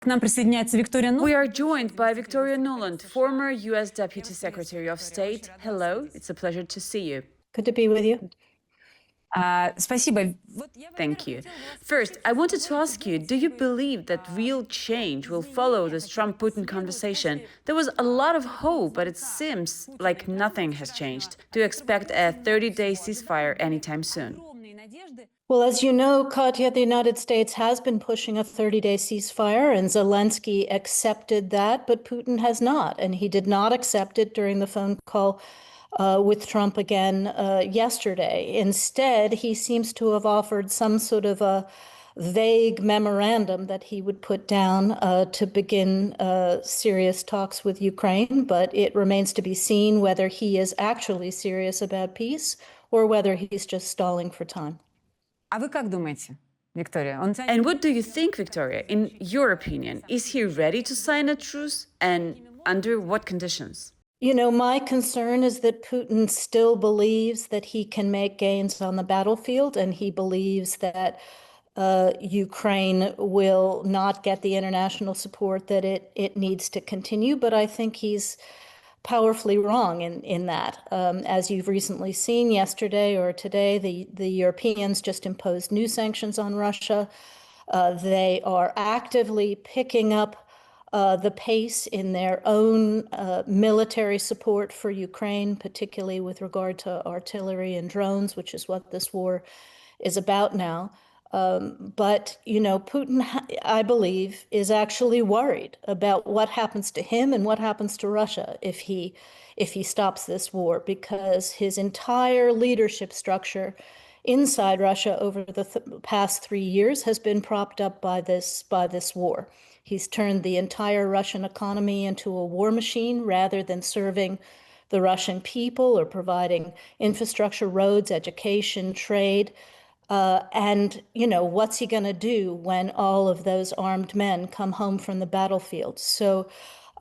К нам присоединяется Виктория We are joined by Victoria Nuland, former U.S. Deputy Secretary of State. Hello, it's a pleasure to see you. Good to be with you. Спасибо. Thank you. First, I wanted to ask you, do you believe that real change will follow this Trump-Putin conversation? There was a lot of hope, but it seems like nothing has changed. Do you expect a 30-day ceasefire anytime soon? Well, as you know, Katya, the United States has been pushing a 30-day ceasefire, and Zelensky accepted that, but Putin has not. And he did not accept it during the phone call with Trump again yesterday. Instead, he seems to have offered some sort of a vague memorandum that he would put down to begin serious talks with Ukraine, but it remains to be seen whether he is actually serious about peace or whether he's just stalling for time. А вы как думаете, Виктория? And what do you think, Victoria? In your opinion, is he ready to sign a truce, and under what conditions? You know, my concern is that Putin still believes that he can make gains on the battlefield, and he believes that Ukraine will not get the international support that it needs to continue. But I think he's powerfully wrong in that. As you've recently seen yesterday or today, the Europeans just imposed new sanctions on Russia. They are actively picking up the pace in their own military support for Ukraine, particularly with regard to artillery and drones, which is what this war is about now. But, you know, Putin, I believe, is actually worried about what happens to him and what happens to Russia if he stops this war, because his entire leadership structure inside Russia over the past 3 years has been propped up by this war. He's turned the entire Russian economy into a war machine rather than serving the Russian people or providing infrastructure, roads, education, trade. And, you know, what's he going to do when all of those armed men come home from the battlefield? So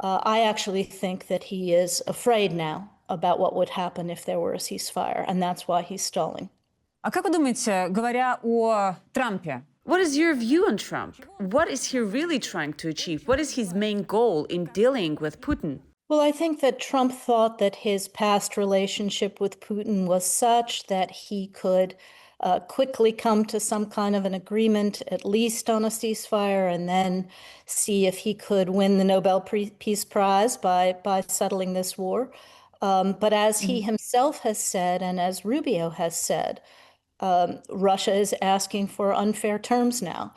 I actually think that he is afraid now about what would happen if there were a ceasefire, and that's why he's stalling. А как вы думаете, говоря о Трампе? What is your view on Trump? What is he really trying to achieve? What is his main goal in dealing with Putin? Well, I think that Trump thought that his past relationship with Putin was such that he could quickly come to some kind of an agreement, at least on a ceasefire, and then see if he could win the Nobel Peace Prize by settling this war. But as he himself has said, and as Rubio has said, Russia is asking for unfair terms now.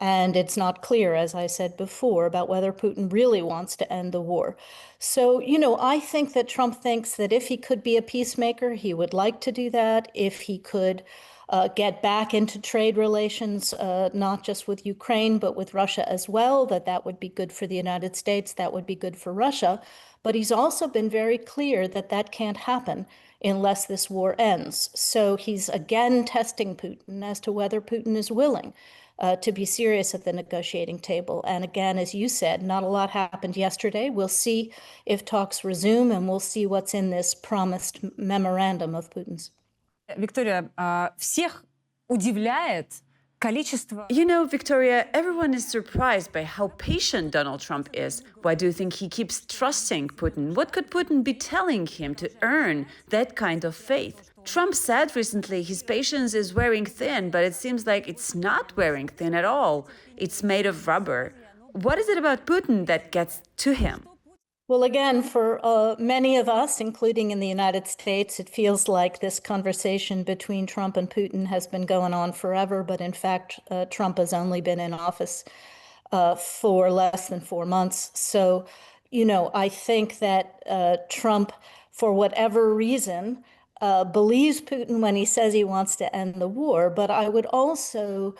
And it's not clear, as I said before, about whether Putin really wants to end the war. So, you know, I think that Trump thinks that if he could be a peacemaker, he would like to do that. If he could get back into trade relations, not just with Ukraine, but with Russia as well, that would be good for the United States, that would be good for Russia. But he's also been very clear that that can't happen unless this war ends. So he's again testing Putin as to whether Putin is willing to be serious at the negotiating table. And again, as you said, not a lot happened yesterday. We'll see if talks resume, and we'll see what's in this promised memorandum of Putin's. Виктория, всех удивляет количество... You know, Victoria, everyone is surprised by how patient Donald Trump is. Why do you think he keeps trusting Putin? What could Putin be telling him to earn that kind of faith? Trump said recently his patience is wearing thin, but it seems like it's not wearing thin at all. It's made of rubber. What is it about Putin that gets to him? Well, again, for many of us, including in the United States, it feels like this conversation between Trump and Putin has been going on forever. But in fact, Trump has only been in office for less than 4 months. So, you know, I think that Trump, for whatever reason, believes Putin when he says he wants to end the war. But I would also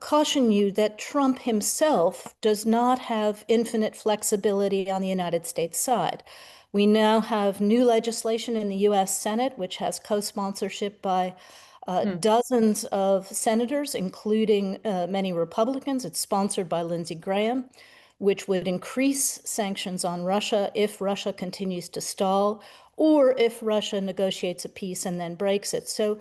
caution you that Trump himself does not have infinite flexibility on the United States side. We now have new legislation in the U.S. Senate, which has co-sponsorship by dozens of senators, including many Republicans. It's sponsored by Lindsey Graham, which would increase sanctions on Russia if Russia continues to stall, or if Russia negotiates a peace and then breaks it. So,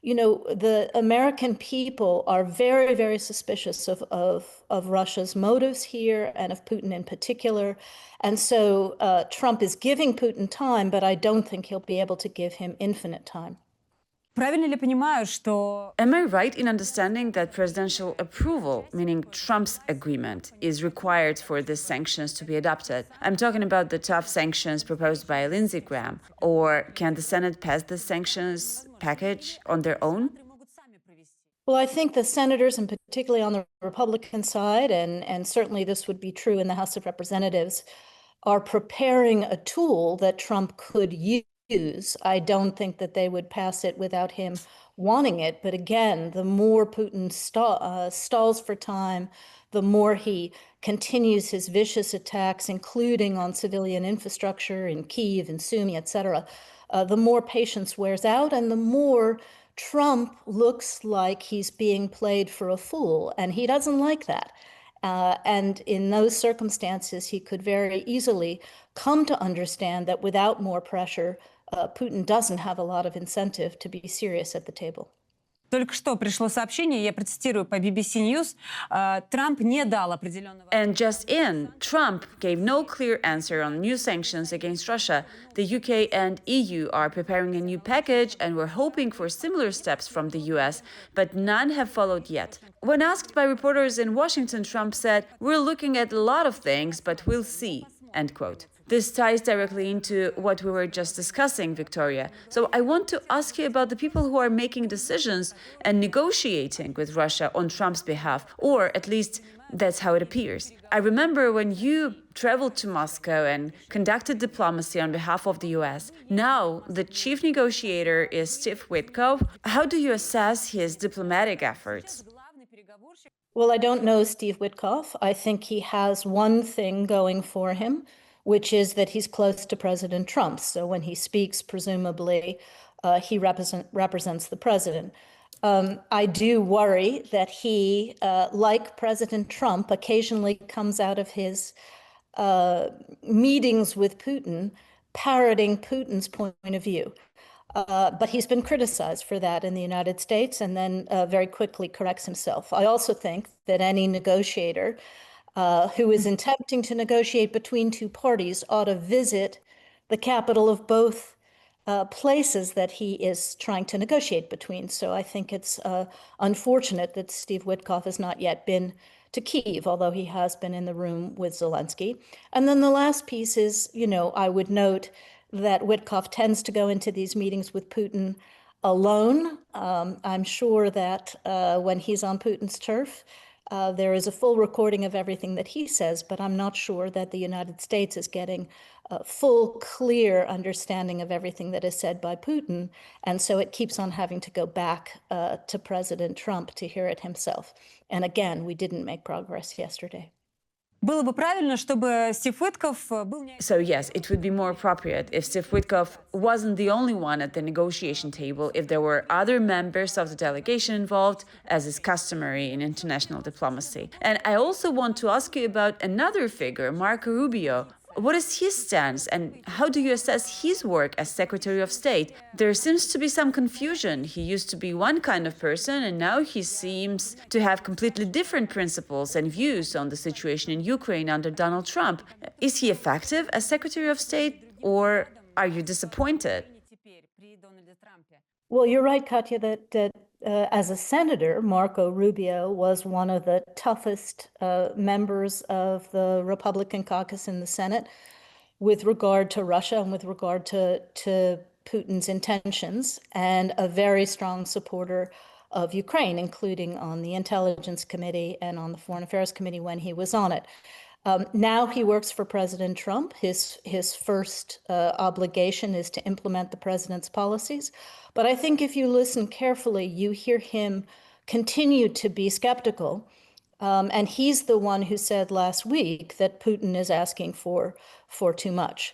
the American people are very, very suspicious of Russia's motives here and of Putin in particular. And so Trump is giving Putin time, but I don't think he'll be able to give him infinite time. Правильно ли понимаю, что Am I right in understanding that presidential approval, meaning Trump's agreement, is required for these sanctions to be adopted? I'm talking about the tough sanctions proposed by Lindsey Graham. Or can the Senate pass the sanctions package on their own? Well, I think the senators, and particularly on the Republican side, and certainly this would be true in the House of Representatives, are preparing a tool that Trump could use. I don't think that they would pass it without him wanting it. But again, the more Putin stalls for time, the more he continues his vicious attacks, including on civilian infrastructure in Kyiv and Sumy, et cetera, the more patience wears out and the more Trump looks like he's being played for a fool. And he doesn't like that. And in those circumstances, he could very easily come to understand that without more pressure, Putin doesn't have a lot of incentive to be serious at the table. только что пришло сообщение, я процитирую по BBC News, Трамп не дал определенного... And just in, Trump gave no clear answer on new sanctions against Russia. The UK and EU are preparing a new package and we're hoping for similar steps from the US, but none have followed yet. When asked by reporters in Washington, Trump said, "We're looking at a lot of things, but we'll see," end quote. This ties directly into what we were just discussing, Victoria. So I want to ask you about the people who are making decisions and negotiating with Russia on Trump's behalf, or at least that's how it appears. I remember when you traveled to Moscow and conducted diplomacy on behalf of the US. Now the chief negotiator is Steve Witkov. How do you assess his diplomatic efforts? Well, I don't know Steve Witkov. I think he has one thing going for him, which is that he's close to President Trump. So when he speaks, presumably, he represents the president. I do worry that he, like President Trump, occasionally comes out of his meetings with Putin parroting Putin's point of view. But he's been criticized for that in the United States and then very quickly corrects himself. I also think that any negotiator who is attempting to negotiate between two parties ought to visit the capital of both places that he is trying to negotiate between. So I think it's unfortunate that Steve Witkov has not yet been to Kyiv, although he has been in the room with Zelensky. And then the last piece is, I would note that Witkov tends to go into these meetings with Putin alone. I'm sure that when he's on Putin's turf, there is a full recording of everything that he says, but I'm not sure that the United States is getting a full, clear understanding of everything that is said by Putin. And so it keeps on having to go back to President Trump to hear it himself. And again, we didn't make progress yesterday. Было бы правильно, чтобы Стив Уитков был... So yes, it would be more appropriate if Steve Witkov wasn't the only one at the negotiation table, if there were other members of the delegation involved, as is customary in international diplomacy. And I also want to ask you about another figure, Marco Rubio. What is his stance and how do you assess his work as Secretary of State? There seems to be some confusion. He used to be one kind of person and now he seems to have completely different principles and views on the situation in Ukraine under Donald Trump. Is he effective as Secretary of State or are you disappointed? Well, you're right, Katya, that as a senator, Marco Rubio was one of the toughest members of the Republican caucus in the Senate with regard to Russia and with regard to Putin's intentions, and a very strong supporter of Ukraine, including on the Intelligence Committee and on the Foreign Affairs Committee when he was on it. Now he works for President Trump. His first obligation is to implement the president's policies. But I think if you listen carefully, you hear him continue to be skeptical. And he's the one who said last week that Putin is asking for too much.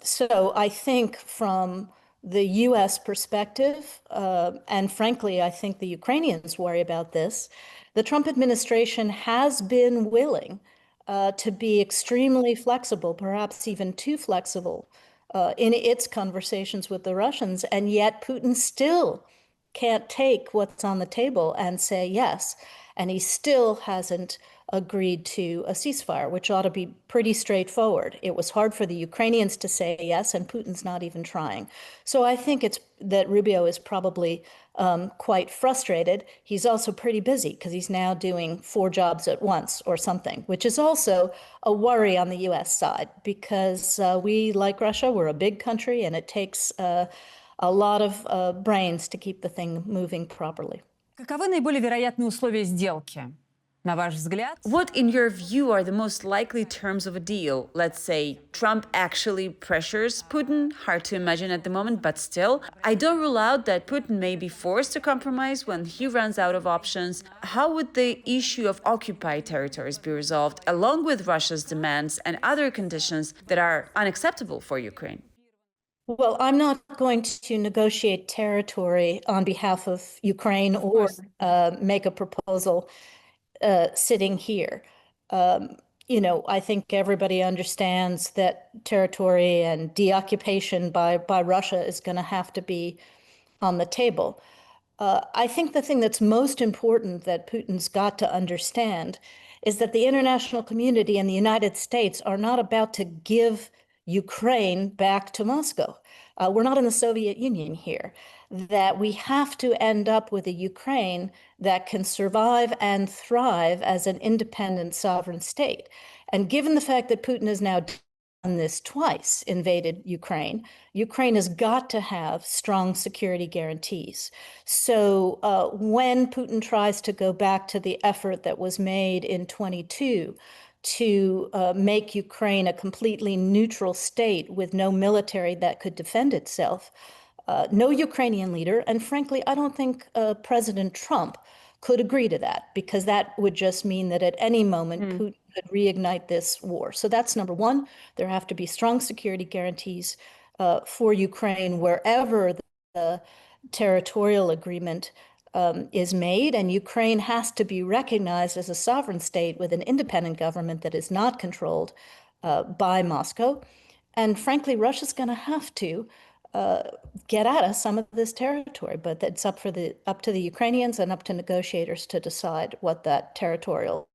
So I think from the U.S. perspective, and frankly, I think the Ukrainians worry about this, the Trump administration has been willing to be extremely flexible, perhaps even too flexible, in its conversations with the Russians, and yet Putin still can't take what's on the table and say yes. And he still hasn't agreed to a ceasefire, which ought to be pretty straightforward. It was hard for the Ukrainians to say yes, and Putin's not even trying. So I think it's that Rubio is probably quite frustrated. He's also pretty busy because he's now doing 4 jobs at once or something, which is also a worry on the U.S. side because we, like Russia, we're a big country and it takes a lot of brains to keep the thing moving properly. Каковы наиболее вероятные условия сделки, на ваш взгляд? What, in your view, are the most likely terms of a deal? Let's say Trump actually pressures Putin. Hard to imagine at the moment, but still. I don't rule out that Putin may be forced to compromise when he runs out of options. How would the issue of occupied territories be resolved, along with Russia's demands and other conditions that are unacceptable for Ukraine? Well, I'm not going to negotiate territory on behalf of Ukraine or make a proposal sitting here. I think everybody understands that territory and deoccupation by Russia is going to have to be on the table. I think the thing that's most important that Putin's got to understand is that the international community and the United States are not about to give Ukraine back to Moscow. We're not in the Soviet Union here. That we have to end up with a Ukraine that can survive and thrive as an independent sovereign state. And given the fact that Putin has now done this twice, invaded Ukraine, Ukraine has got to have strong security guarantees. So when Putin tries to go back to the effort that was made in 22 to make Ukraine a completely neutral state with no military that could defend itself, no Ukrainian leader, and frankly, I don't think President Trump could agree to that, because that would just mean that at any moment Putin could reignite this war. So that's number one. There have to be strong security guarantees for Ukraine wherever the territorial agreement is made, and Ukraine has to be recognized as a sovereign state with an independent government that is not controlled by Moscow. And frankly, Russia's going to have to get out of some of this territory, but that's up to the Ukrainians and up to negotiators to decide what that territorial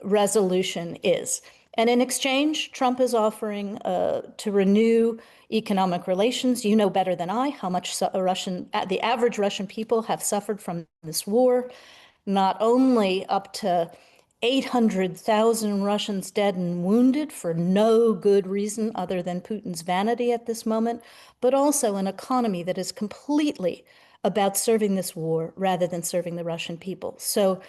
resolution is. And in exchange, Trump is offering to renew economic relations. You know better than I how much the average Russian people have suffered from this war. Not only up to 800,000 Russians dead and wounded for no good reason other than Putin's vanity at this moment, but also an economy that is completely about serving this war rather than serving the Russian people. So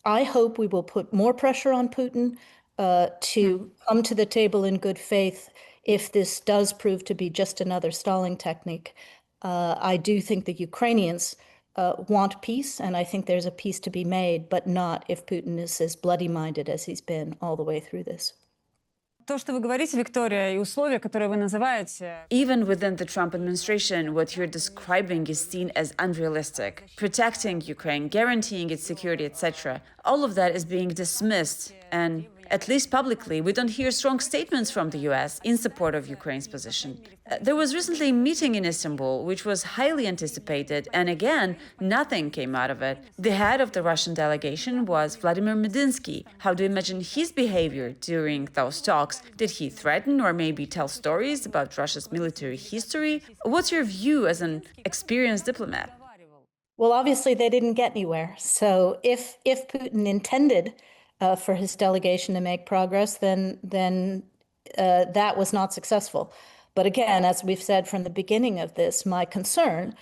I hope we will put more pressure on Putin to come to the table in good faith if this does prove to be just another stalling technique. I do think the Ukrainians want peace, and I think there's a peace to be made, but not if Putin is as bloody-minded as he's been all the way through this. То, что вы говорите, Виктория, и условия, которые вы называете... Even within the Trump administration, what you're describing is seen as unrealistic. Protecting Ukraine, guaranteeing its security, etc. All of that is being dismissed, and at least publicly, we don't hear strong statements from the US in support of Ukraine's position. There was recently a meeting in Istanbul, which was highly anticipated, and again, nothing came out of it. The head of the Russian delegation was Vladimir Medinsky. How do you imagine his behavior during those talks? Did he threaten or maybe tell stories about Russia's military history? What's your view as an experienced diplomat? Well, obviously, they didn't get anywhere. So if Putin intended for his delegation to make progress, then that was not successful. But again, as we've said from the beginning of this, my concern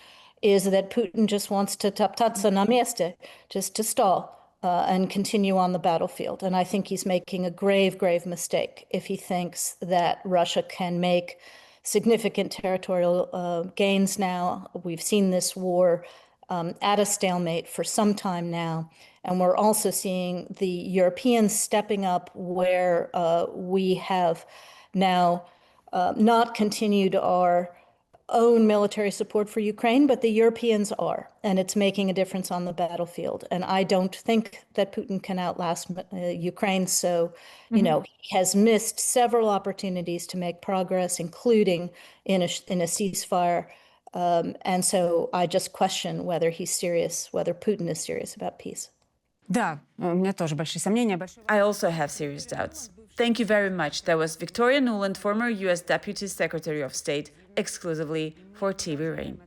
is that Putin just wants to taptаться na месте, just to stall and continue on the battlefield. And I think he's making a grave, grave mistake if he thinks that Russia can make significant territorial gains now. We've seen this war at a stalemate for some time now. And we're also seeing the Europeans stepping up where we have now not continued our own military support for Ukraine, but the Europeans are, and it's making a difference on the battlefield. And I don't think that Putin can outlast Ukraine. So, he has missed several opportunities to make progress, including in a ceasefire. And so I just question whether he's serious, whether Putin is serious about peace. Да, у меня тоже большие сомнения. I also have serious doubts. Thank you very much. That was Victoria Nuland, former U.S. Deputy Secretary of State, exclusively for TV Rain.